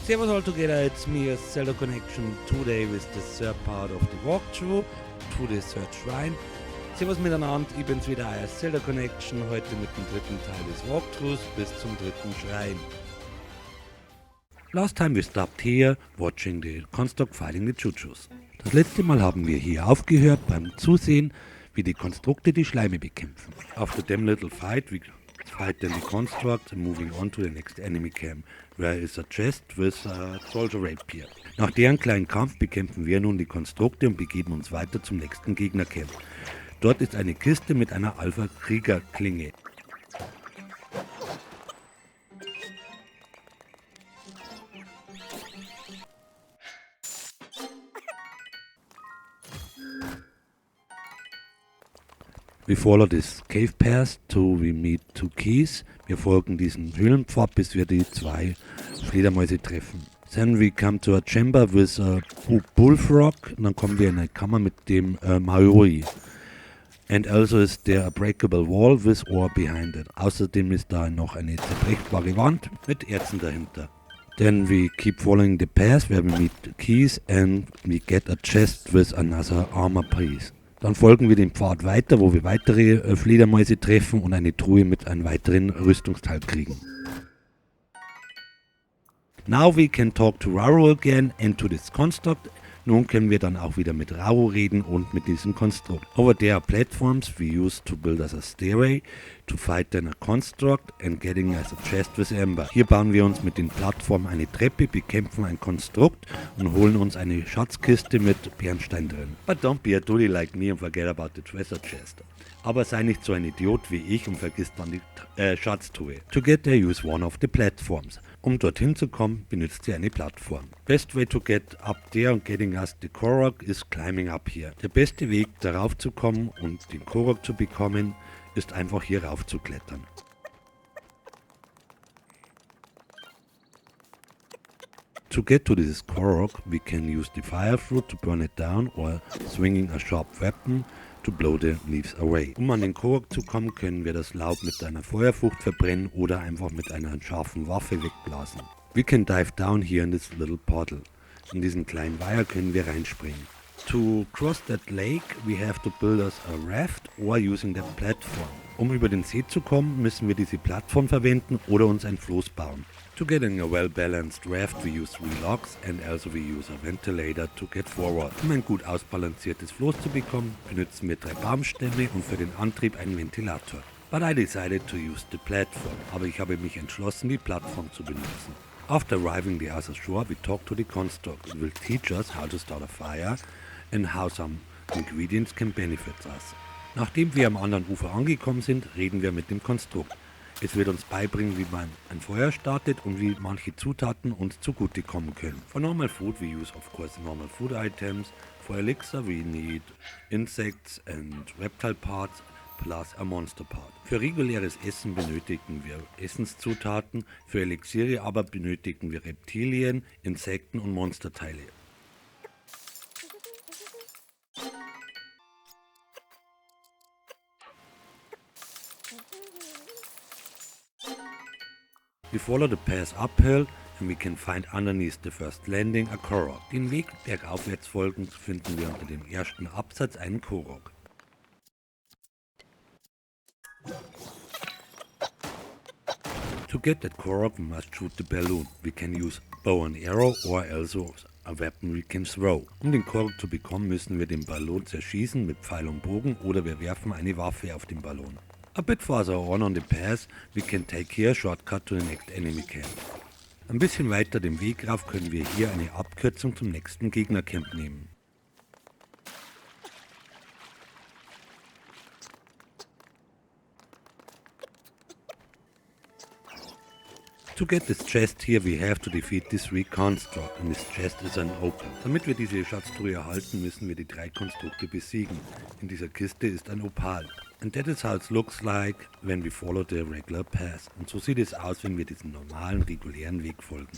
Servus all together, it's me as Zelda Connection today with the third part of the walkthrough to the third shrine. Servus miteinander, ich bin's wieder, euer Zelda Connection, heute mit dem dritten Teil des Walkthroughs bis zum dritten Schrein. Last time we stopped here watching the Construct fighting the Chuchus. Das letzte Mal haben wir hier aufgehört beim Zusehen, wie die Konstrukte die Schleime bekämpfen. After them little fight, we fight then the Construct and moving on to the next enemy camp, where is a chest with a soldier rapier. Nach deren kleinen Kampf bekämpfen wir nun die Konstrukte und begeben uns weiter zum nächsten Gegnercamp. Dort ist eine Kiste mit einer Alpha-Krieger-Klinge. We follow this cave path till we meet two keys. Wir folgen diesen Höhlenpfad, bis wir die zwei Fledermäuse treffen. Then we come to a chamber with a bullfrog. Und dann kommen wir in eine Kammer mit dem Maori. And also is there a breakable wall with ore behind it. Außerdem ist da noch eine zerbrechbare Wand mit Erzen dahinter. Then we keep following the path where we meet the keys and we get a chest with another armor piece. Dann folgen wir dem Pfad weiter, wo wir weitere Fledermäuse treffen und eine Truhe mit einem weiteren Rüstungsteil kriegen. Now we can talk to Rauru again and to this construct. Nun können wir dann auch wieder mit Rauru reden und mit diesem Konstrukt. Over there are platforms we use to build us a stairway, to fight then a construct and getting us a chest with ember. Hier bauen wir uns mit den Plattformen eine Treppe, bekämpfen ein Konstrukt und holen uns eine Schatzkiste mit Bernstein drin. But don't be a dully like me and forget about the treasure chest. Aber sei nicht so ein Idiot wie ich und vergiss dann die Schatztruhe. To get there, use one of the platforms. Um dorthin zu kommen, benutzt ihr eine Plattform. Best way to get up there and getting us the Korok is climbing up here. Der beste Weg darauf zu kommen und den Korok zu bekommen, ist einfach hier rauf zu klettern. To get to this Korok, we can use the fire fruit to burn it down or swinging a sharp weapon to blow the leaves away. Um an den Korok zu kommen, können wir das Laub mit einer Feuerfrucht verbrennen oder einfach mit einer scharfen Waffe wegblasen. We can dive down here in this little portal. In diesen kleinen Weiher können wir reinspringen. To cross that lake, we have to build us a raft or using that platform. Um über den See zu kommen, müssen wir diese Plattform verwenden oder uns ein Floß bauen. To get in a well-balanced raft, we use 3 logs and also we use a ventilator to get forward. Um ein gut ausbalanciertes Floß zu bekommen, benutzen wir 3 Baumstämme und für den Antrieb einen Ventilator. But I decided to use the platform, aber ich habe mich entschlossen, die Plattform zu benutzen. After arriving the other shore, we talk to the construct. It will teach us how to start a fire and how some ingredients can benefit us. Nachdem wir am anderen Ufer angekommen sind, reden wir mit dem Konstrukt. Es wird uns beibringen, wie man ein Feuer startet und wie manche Zutaten uns zugutekommen können. For normal food we use of course normal food items. For elixir we need insects and reptile parts plus a monster part. Für reguläres Essen benötigen wir Essenszutaten, für Elixiere aber benötigen wir Reptilien, Insekten und Monsterteile. We follow the path uphill and we can find underneath the first landing a Korok. Den Weg bergaufwärts folgend finden wir unter dem ersten Absatz einen Korok. To get that Korok we must shoot the balloon. We can use bow and arrow or also a weapon we can throw. Um den Korok zu bekommen, müssen wir den Ballon zerschießen mit Pfeil und Bogen oder wir werfen eine Waffe auf den Ballon. A bit further on the path, we can take here a shortcut to the next enemy camp. Ein bisschen weiter den Weg rauf können wir hier eine Abkürzung zum nächsten Gegnercamp nehmen. To get this chest here we have to defeat the 3 construct and this chest is an open. Damit wir diese Schatztruhe erhalten, müssen wir die 3 Konstrukte besiegen. In dieser Kiste ist ein Opal. And that is how it looks like when we follow the regular path. Und so sieht es aus, wenn wir diesem normalen, regulären Weg folgen.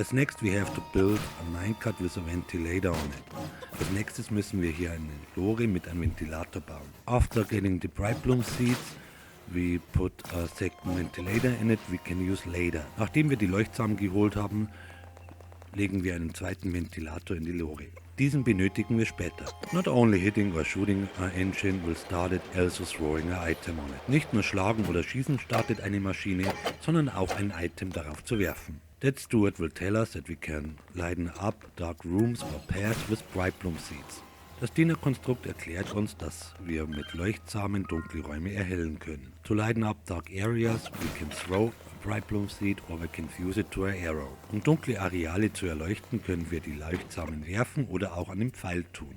As next we have to build a minecart with a ventilator on it. Als nächstes müssen wir hier eine Lore mit einem Ventilator bauen. After getting the bright bloom seeds, we put a second ventilator in it we can use later. Nachdem wir die Leuchtsamen geholt haben, legen wir einen zweiten Ventilator in die Lore. Diesen benötigen wir später. Not only hitting or shooting an engine will start it, also throwing an item on it. Nicht nur schlagen oder schießen startet eine Maschine, sondern auch ein Item darauf zu werfen. That Stuart will tell us that we can lighten up dark rooms or paths with bright bloom seeds. Das Dienerkonstrukt erklärt uns, dass wir mit Leuchtsamen dunkle Räume erhellen können. To lighten up dark areas, we can throw a bright bloom seed or we can fuse it to an arrow. Um dunkle Areale zu erleuchten, können wir die Leuchtsamen werfen oder auch an den Pfeil tun.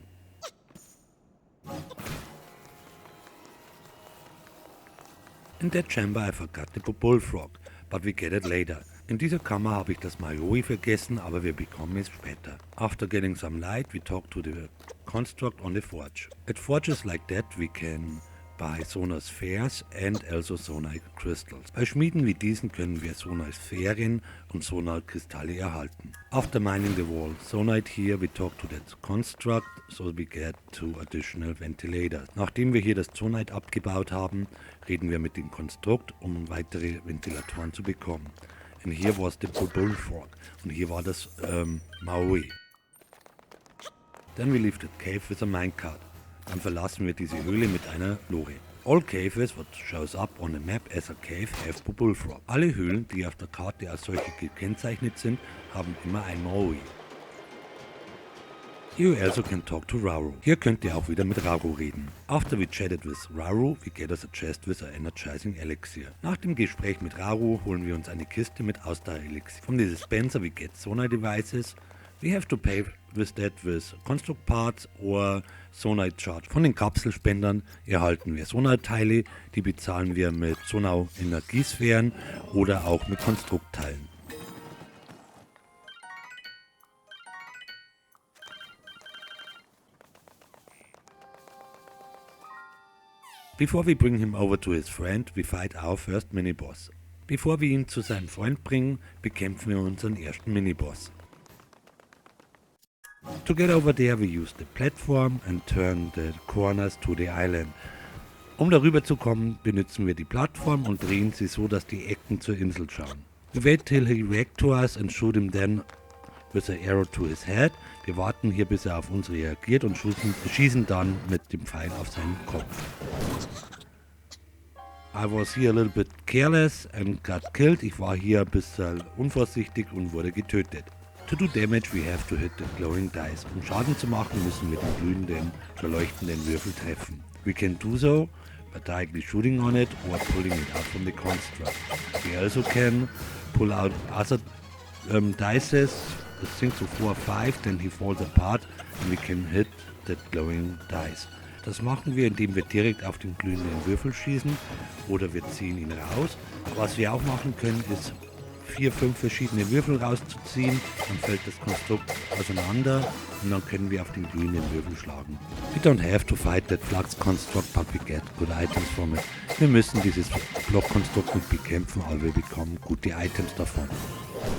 In that chamber I forgot the bullfrog, but we get it later. In dieser Kammer habe ich das Mayoi vergessen, aber wir bekommen es später. After getting some light, we talk to the construct on the forge. At forges like that we can buy sonar spheres and also sonar crystals. Bei Schmieden wie diesen können wir sonar Sphären und sonar Kristalle erhalten. After mining the wall sonite here, we talk to that construct, so we get 2 additional ventilators. Nachdem wir hier das Zonite abgebaut haben, reden wir mit dem Konstrukt, um weitere Ventilatoren zu bekommen. Und hier war es der Bullfrog und hier war das Maui. Then we leave the cave with a minecart. Dann verlassen wir diese Höhle mit einer Lore. All caves what shows up on the map as a cave have Bullfrog. Alle Höhlen, die auf der Karte als solche gekennzeichnet sind, haben immer ein Maui. You also can talk to Rauru. Hier könnt ihr auch wieder mit Rauru reden. After we chatted with Rauru, we get us a chest with an energizing elixir. Nach dem Gespräch mit Rauru holen wir uns eine Kiste mit Ausdauer-Elixir. From the dispenser we get sonar devices. We have to pay with that with construct parts or Sonite charge. Von den Kapselspendern erhalten wir Sonar-Teile, die bezahlen wir mit Sonar-Energiesphären oder auch mit Konstruktteilen. Before we bring him over to his friend, we fight our first Miniboss. Bevor wir ihn zu seinem Freund bringen, bekämpfen wir unseren ersten Miniboss. To get over there we use the platform and turn the corners to the island. Um darüber zu kommen, benutzen wir die Plattform und drehen sie so, dass die Ecken zur Insel schauen. We wait till he reacts to us and shoot him then with an arrow to his head. Wir warten hier, bis er auf uns reagiert und schießen dann mit dem Pfeil auf seinen Kopf. I was here a little bit careless and got killed. Ich war hier ein bisschen unvorsichtig und wurde getötet. To do damage we have to hit the glowing dice. Um Schaden zu machen, müssen wir den glühenden, leuchtenden Würfel treffen. We can do so by directly shooting on it or pulling it out from the construct. We also can pull out other dices, I think so 4 or 5, then he falls apart and we can hit that glowing dice. Das machen wir, indem wir direkt auf den glühenden Würfel schießen oder wir ziehen ihn raus. Was wir auch machen können, ist 4, 5 verschiedene Würfel rauszuziehen, dann fällt das Konstrukt auseinander und dann können wir auf den glühenden Würfel schlagen. We don't have to fight that flux construct, but we get good items from it. Wir müssen dieses Blockkonstrukt nicht bekämpfen, aber wir bekommen gute Items davon.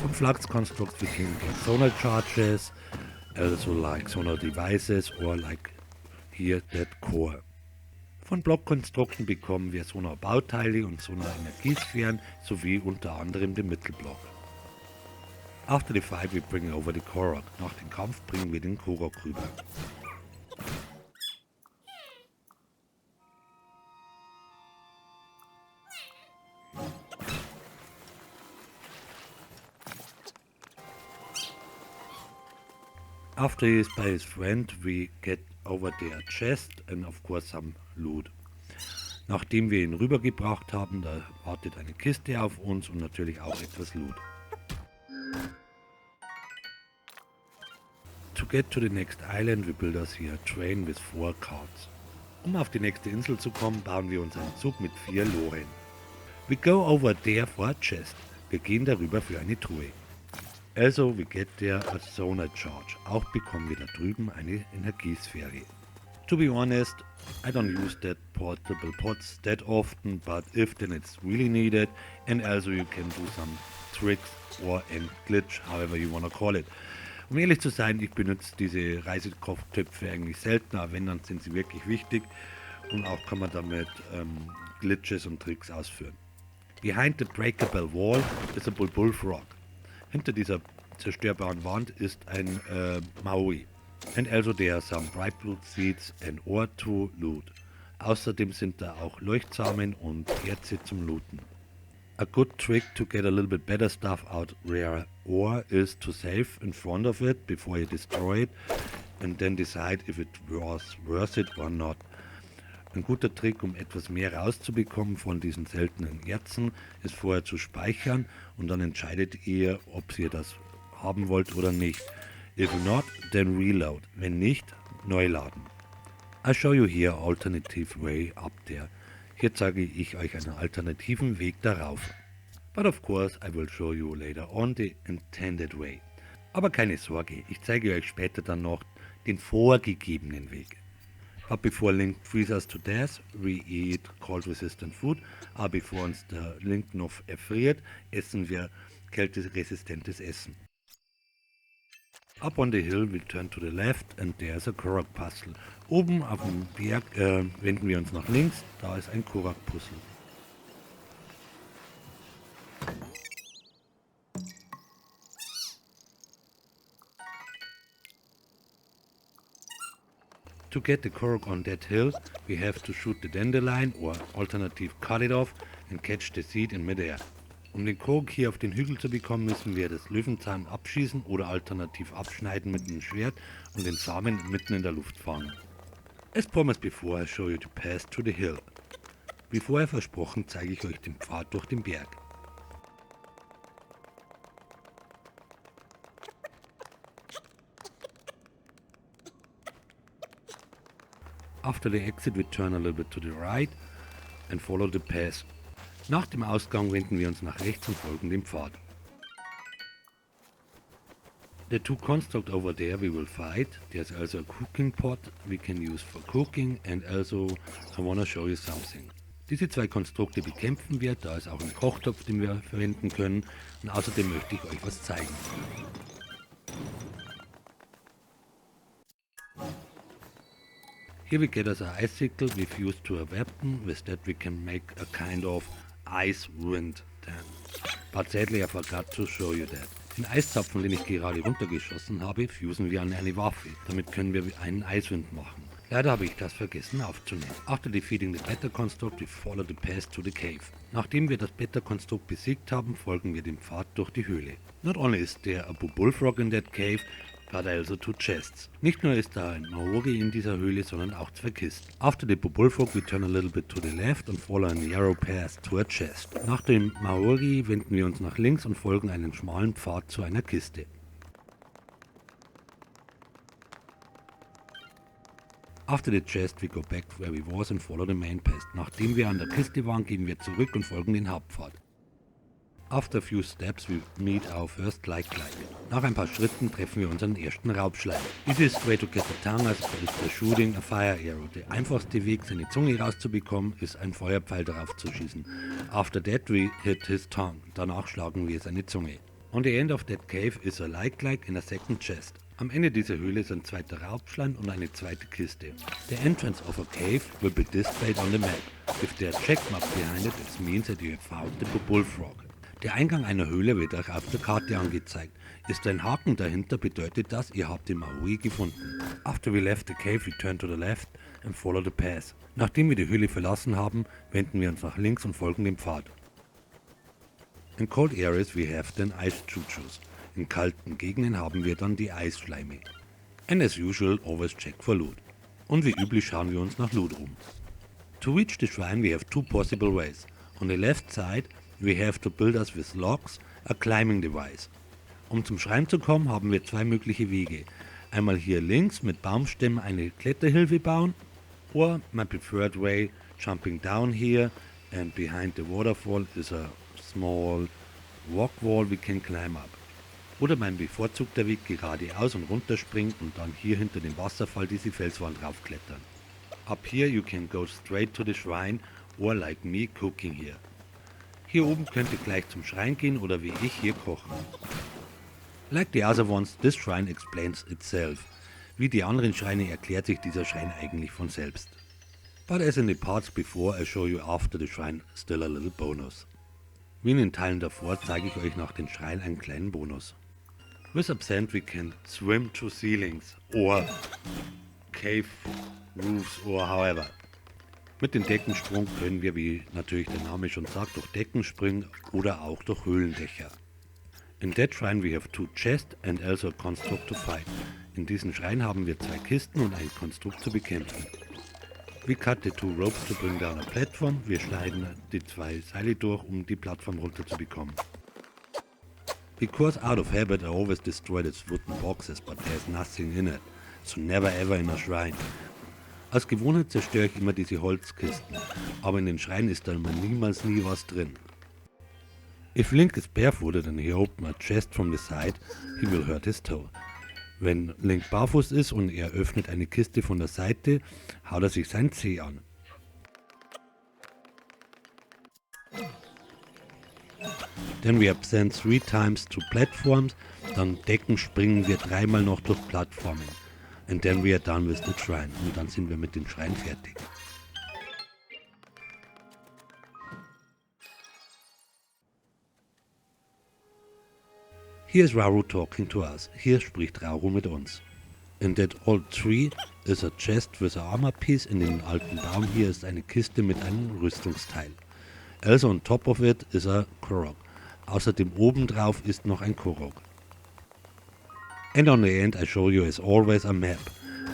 From flux constructs we can get sonar charges, also like sonar devices or like here that core. Von Blockkonstrukten bekommen wir Sonar-Bauteile und Sonar-Energiesphären sowie unter anderem den Mittelblock. After the fight we bring over the Korok. Nach dem Kampf bringen wir den Korok rüber. After he is by his friend, we get over their chest and of course some loot. Nachdem wir ihn rübergebracht haben, da wartet eine Kiste auf uns und natürlich auch etwas Loot. To get to the next island, we build us here a train with 4 carts. Um auf die nächste Insel zu kommen, bauen wir uns einen Zug mit 4 Loren. We go over there for a chest. Wir gehen darüber für eine Truhe. Also, we get there a sonar charge. Auch bekommen wir da drüben eine Energiesphäre. To be honest, I don't use that portable pots that often, but if then it's really needed, and also you can do some tricks or and glitch, however you wanna call it. Um ehrlich zu sein, ich benutze diese Reisekochtöpfe eigentlich selten, aber wenn, dann sind sie wirklich wichtig und auch kann man damit Glitches und Tricks ausführen. Behind the breakable wall is a bullfrog. Hinter dieser zerstörbaren Wand ist ein Maui. And also there are some bright blue seeds and ore to loot. Außerdem sind da auch Leuchtsamen und Erze zum Looten. A good trick to get a little bit better stuff out rare ore is to save in front of it before you destroy it and then decide if it was worth it or not. Ein guter Trick, um etwas mehr rauszubekommen von diesen seltenen Erzen, ist vorher zu speichern und dann entscheidet ihr, ob ihr das haben wollt oder nicht. If not, then reload. Wenn nicht, neu laden. I show you here alternative way up there. Hier zeige ich euch einen alternativen Weg darauf. But of course, I will show you later on the intended way. Aber keine Sorge, ich zeige euch später dann noch den vorgegebenen Weg. But before Link freeze us to death, we eat cold resistant food. Aber bevor uns der Link noch erfriert, essen wir kälteresistentes Essen. Up on the hill we turn to the left and there's a Korok puzzle. Oben auf dem Berg wenden wir uns nach links, da ist ein Korok Puzzle. To get the Korok on that hill, we have to shoot the dandelion or alternative cut it off and catch the seed in midair. Um den Korok hier auf den Hügel zu bekommen, müssen wir das Löwenzahn abschießen oder alternativ abschneiden mit einem Schwert und den Samen mitten in der Luft fangen. As promised before, I show you the path to the hill. Wie vorher versprochen, zeige ich euch den Pfad durch den Berg. After the exit, we turn a little bit to the right and follow the path. Nach dem Ausgang wenden wir uns nach rechts und folgen dem Pfad. The two constructs over there we will fight. There's also a cooking pot we can use for cooking and also I wanna show you something. Diese zwei Konstrukte bekämpfen wir, da ist auch ein Kochtopf, den wir verwenden können und außerdem möchte ich euch was zeigen. Here we get us an icicle we fuse to a weapon, with that we can make a kind of ice wind then. But sadly I forgot to show you that. Den Eiszapfen, den ich gerade runtergeschossen habe, fusen wir an eine Waffe. Damit können wir einen Eiswind machen. Leider habe ich das vergessen aufzunehmen. After defeating the Beta Construct, we follow the path to the cave. Nachdem wir das Beta Construct besiegt haben, folgen wir dem Pfad durch die Höhle. Not only is there a bullfrog in that cave, but also two chests. Nicht nur ist da ein Maori in dieser Höhle, sondern auch zwei Kisten. After the bullfrog we turn a little bit to the left and follow a narrow path to a chest. Nach dem Maori wenden wir uns nach links und folgen einen schmalen Pfad zu einer Kiste. After the chest we go back where we was and follow the main path. Nachdem wir an der Kiste waren, gehen wir zurück und folgen den Hauptpfad. After a few steps we meet our first like. Nach ein paar Schritten treffen wir unseren ersten Raubschleim. Easiest way to get the tongue is by shooting a fire arrow. Der einfachste Weg, seine Zunge rauszubekommen, ist ein Feuerpfeil darauf zu schießen. After that we hit his tongue. Danach schlagen wir seine Zunge. On the end of that cave is a like in a second chest. Am Ende dieser Höhle ist ein zweiter Raubschleim und eine zweite Kiste. The entrance of a cave will be displayed on the map. If there are check marks behind it, it means that you have found the bullfrog. Der Eingang einer Höhle wird euch auf der Karte angezeigt. Ist ein Haken dahinter, bedeutet das, ihr habt den Maui gefunden. After we left the cave, we turn to the left and follow the path. Nachdem wir die Höhle verlassen haben, wenden wir uns nach links und folgen dem Pfad. In cold areas we have then ice chuchus. In kalten Gegenden haben wir dann die Eisschleime. And as usual, always check for loot. Und wie üblich schauen wir uns nach Loot um. To reach the shrine we have two possible ways. On the left side we have to build us with logs a climbing device. Um zum Schrein zu kommen, haben wir zwei mögliche Wege. Einmal hier links mit Baumstämmen eine Kletterhilfe bauen, or my preferred way, jumping down here and behind the waterfall is a small rock wall we can climb up. Oder mein bevorzugter Weg, geradeaus und runterspringen und dann hier hinter dem Wasserfall diese Felswand raufklettern. Up here you can go straight to the shrine or like me cooking here. Hier oben könnt ihr gleich zum Schrein gehen oder wie ich hier kochen. Like the other ones, this shrine explains itself. Wie die anderen Schreine erklärt sich dieser Schrein eigentlich von selbst. But as in the parts before, I show you after the shrine still a little bonus. Wie in den Teilen davor zeige ich euch nach dem Schrein einen kleinen Bonus. With Absent we can swim to ceilings or cave roofs or however. Mit dem Deckensprung können wir, wie natürlich der Name schon sagt, durch Decken springen oder auch durch Höhlendächer. In that shrine we have 2 chests and also a construct to fight. In diesem Schrein haben wir 2 Kisten und ein Konstrukt zu bekämpfen. We cut the 2 ropes to bring down a platform. Wir schneiden die 2 Seile durch, um die Plattform runter zu bekommen. Because out of habit I always destroy these wooden boxes, but there's nothing in it. So never ever in a shrine. Als Gewohnheit zerstöre ich immer diese Holzkisten, aber in den Schreinen ist da immer niemals nie was drin. If Link is barefooted and he opens a chest from the side, he will hurt his toe. Wenn Link barfuß ist und er öffnet eine Kiste von der Seite, haut er sich sein Zeh an. Then we ascend 3 times to platforms, dann Decken springen wir 3-mal noch durch Plattformen. And then we are done with the shrine. Und dann sind wir mit dem Schrein fertig. Here is Rauru talking to us. Hier spricht Rauru mit uns. In that old tree is a chest with a armor piece. In dem alten Baum hier ist eine Kiste mit einem Rüstungsteil. Also on top of it is a Korok. Außerdem obendrauf ist noch ein Korok. And on the end I show you as always a map.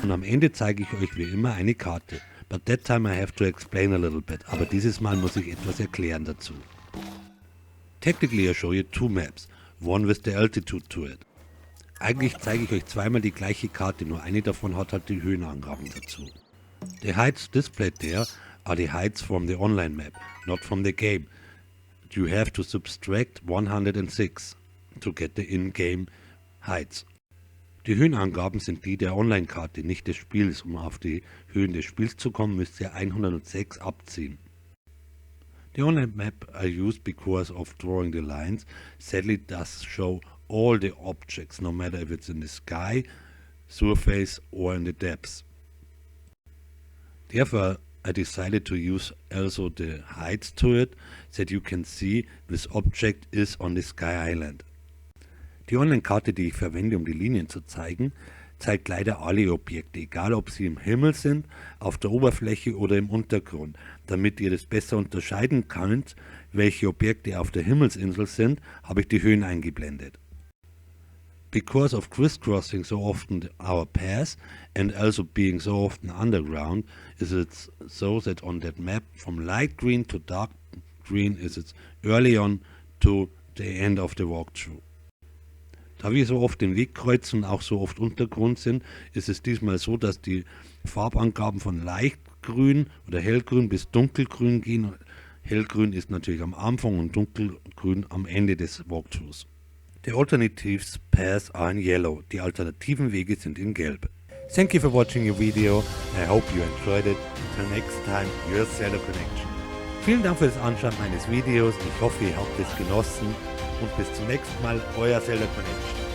Und am Ende zeige ich euch wie immer eine Karte. But that time I have to explain a little bit. Aber dieses Mal muss ich etwas erklären dazu. Technically I show you 2 maps. One with the altitude to it. Eigentlich zeige ich euch zweimal die gleiche Karte, nur eine davon hat halt die Höhenangaben dazu. The heights displayed there are the heights from the online map, not from the game. You have to subtract 106 to get the in-game heights. Die Höhenangaben sind die der Online-Karte, nicht des Spiels. Um auf die Höhen des Spiels zu kommen, müsst ihr 106 abziehen. The online map I use because of drawing the lines sadly does show all the objects, no matter if it's in the sky, surface or in the depths. Therefore I decided to use also the heights to it, that you can see this object is on the Sky Island. Die Online-Karte, die ich verwende, um die Linien zu zeigen, zeigt leider alle Objekte, egal ob sie im Himmel sind, auf der Oberfläche oder im Untergrund. Damit ihr das besser unterscheiden könnt, welche Objekte auf der Himmelsinsel sind, habe ich die Höhen eingeblendet. Because of crisscrossing so often our paths and also being so often underground, is it so that on that map from light green to dark green is it early on to the end of the walkthrough. Da wir so oft den Weg kreuzen und auch so oft Untergrund sind, ist es diesmal so, dass die Farbangaben von Leichtgrün oder Hellgrün bis Dunkelgrün gehen. Hellgrün ist natürlich am Anfang und Dunkelgrün am Ende des Walkthroughs. The alternatives paths are in yellow. Die alternativen Wege sind in gelb. Thank you for watching your video. I hope you enjoyed it. Until next time, your Zelda Connection. Vielen Dank für das Anschauen meines Videos. Ich hoffe, ihr habt es genossen. Und bis zum nächsten Mal, euer Zelda Connection.